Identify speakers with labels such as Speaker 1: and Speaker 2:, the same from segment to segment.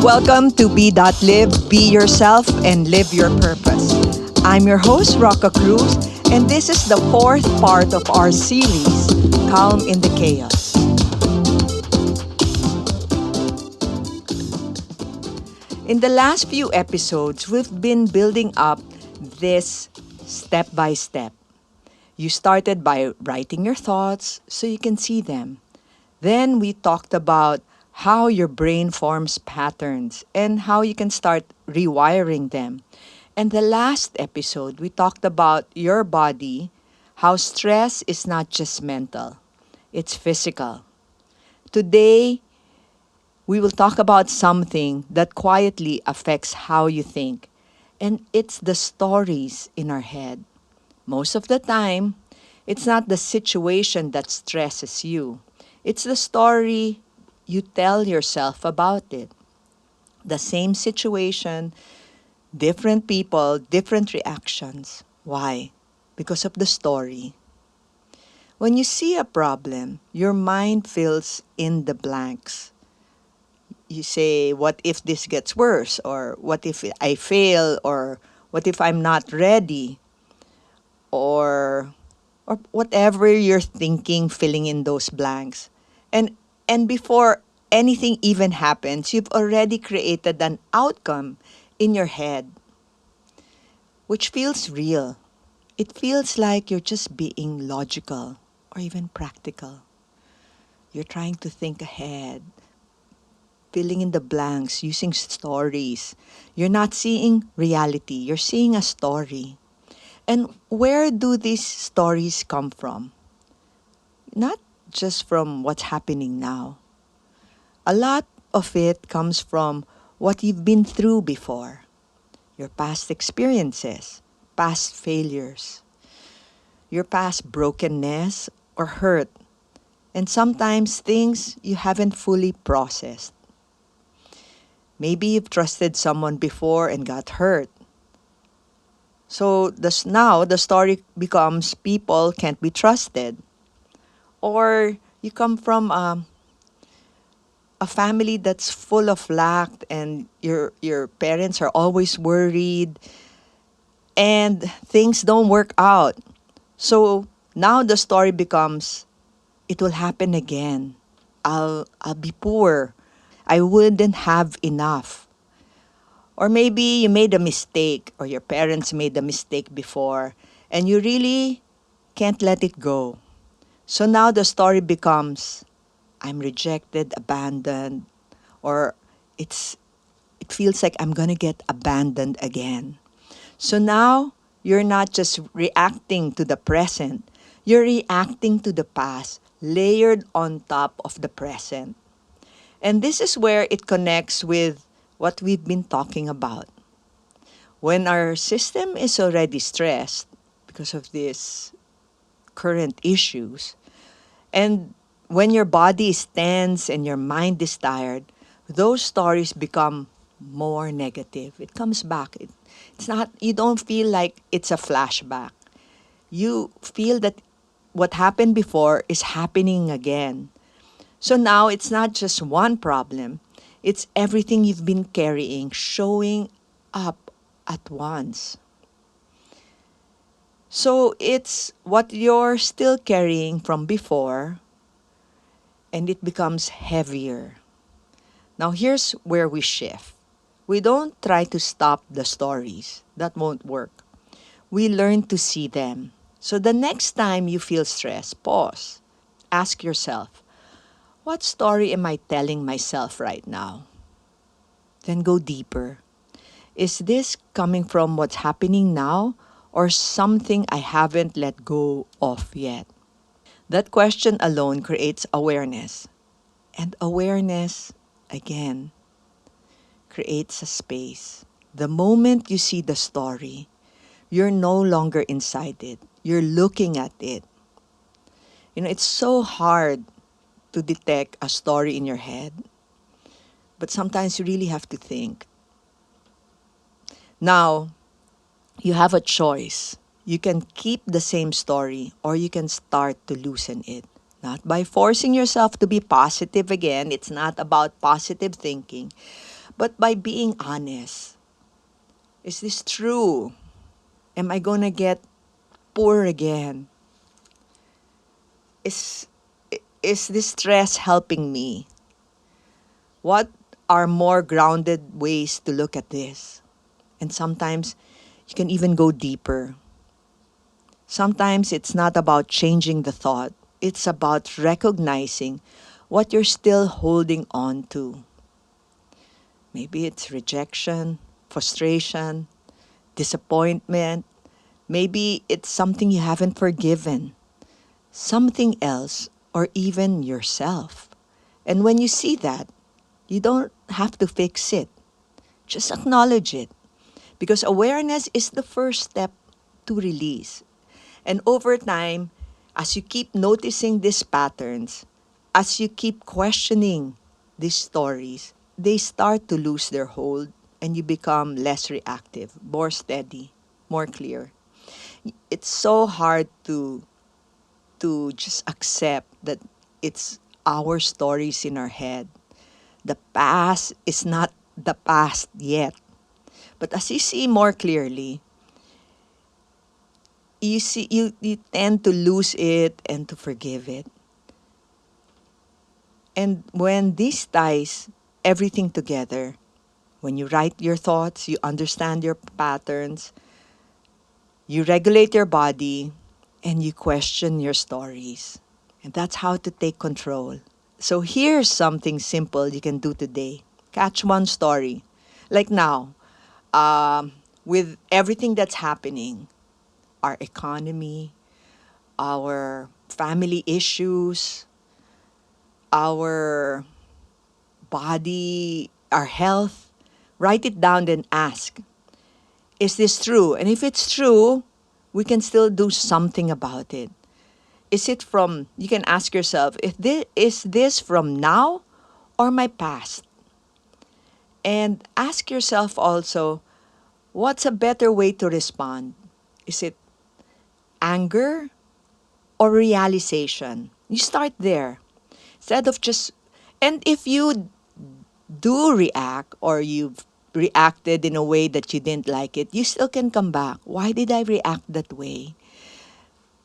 Speaker 1: Welcome to Be.Live, be yourself and live your purpose. I'm your host, Rocka Cruz, and this is the fourth part of our series, Calm in the Chaos. In the last few episodes, we've been building up this step by step. You started by writing your thoughts so you can see them. Then we talked about how your brain forms patterns and how you can start rewiring them. And the last episode, we talked about your body, how stress is not just mental, it's physical. Today, we will talk about something that quietly affects how you think, and it's the stories in our head. Most of the time, it's not the situation that stresses you, it's the story you tell yourself about it. The same situation, different people, different reactions. Why? Because of the story. When you see a problem, your mind fills in the blanks. You say, what if this gets worse? Or what if I fail? Or what if I'm not ready? Or whatever you're thinking, filling in those blanks. And before anything even happens, you've already created an outcome in your head, which feels real. It feels like you're just being logical or even practical. You're trying to think ahead, filling in the blanks, using stories. You're not seeing reality, you're seeing a story. And where do these stories come from? Not just from what's happening now. A lot of it comes from what you've been through before, your past experiences, past failures, your past brokenness or hurt, and sometimes things you haven't fully processed. Maybe you've trusted someone before and got hurt. So now the story becomes people can't be trusted. Or you come from a family that's full of lack and your parents are always worried and things don't work out. So now the story becomes it will happen again. I'll be poor. I wouldn't have enough. Or maybe you made a mistake or your parents made a mistake before and you really can't let it go. So now the story becomes I'm rejected, abandoned, or it's it feels like I'm going to get abandoned again. So now you're not just reacting to the present, you're reacting to the past, layered on top of the present. And this is where it connects with what we've been talking about. When our system is already stressed because of these current issues, and when your body is tense and your mind is tired, those stories become more negative. It comes back. It's not, you don't feel like it's a flashback. You feel that what happened before is happening again. So now it's not just one problem, it's everything you've been carrying showing up at once. So it's what you're still carrying from before and it becomes heavier. Now, here's where we shift. We don't try to stop the stories, that won't work. We learn to see them. So, the next time you feel stressed, pause. Ask yourself, what story am I telling myself right now? Then go deeper. Is this coming from what's happening now or something I haven't let go of yet? That question alone creates awareness. And awareness, again, creates a space. The moment you see the story, you're no longer inside it. You're looking at it. You know, it's so hard to detect a story in your head, but sometimes you really have to think. Now, you have a choice. You can keep the same story or you can start to loosen it. Not by forcing yourself to be positive again. It's not about positive thinking, but by being honest. Is this true? Am I gonna get poor again? Is is this stress helping me? What are more grounded ways to look at this? And sometimes you can even go deeper. Sometimes it's not about changing the thought, it's about recognizing what you're still holding on to. Maybe it's rejection, frustration, disappointment. Maybe it's something you haven't forgiven, something else, or even yourself. And when you see that, you don't have to fix it. Just acknowledge it. Because awareness is the first step to release. And over time, as you keep noticing these patterns, as you keep questioning these stories, they start to lose their hold and you become less reactive, more steady, more clear. It's so hard to just accept that it's our stories in our head. The past is not the past yet. But as you see more clearly, you tend to lose it and to forgive it. And when this ties everything together, when you write your thoughts, you understand your patterns, you regulate your body, and you question your stories. And that's how to take control. So here's something simple you can do today. Catch one story. Like now, with everything that's happening, our economy, our family issues, our body, our health, write it down and ask, is this true? And if it's true, we can still do something about it. Is it from, you can ask yourself, is this from now or my past? And ask yourself also, what's a better way to respond? Is it anger or realization? You start there. Instead of just, and if you do react or you've reacted in a way that you didn't like it, you still can come back. Why did I react that way?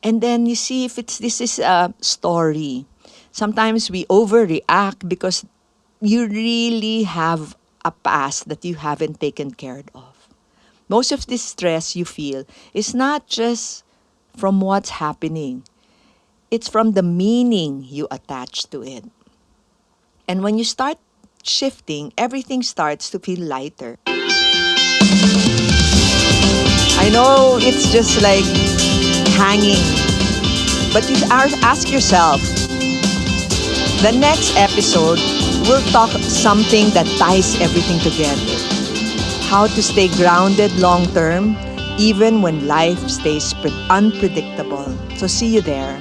Speaker 1: And then you see if this is a story. Sometimes we overreact because you really have a past that you haven't taken care of. Most of this stress you feel is not just from what's happening. It's from the meaning you attach to it. And when you start shifting, everything starts to feel lighter. I know it's just like hanging, but you ask yourself, the next episode will talk something that ties everything together. How to stay grounded long term, even when life stays unpredictable. So see you there.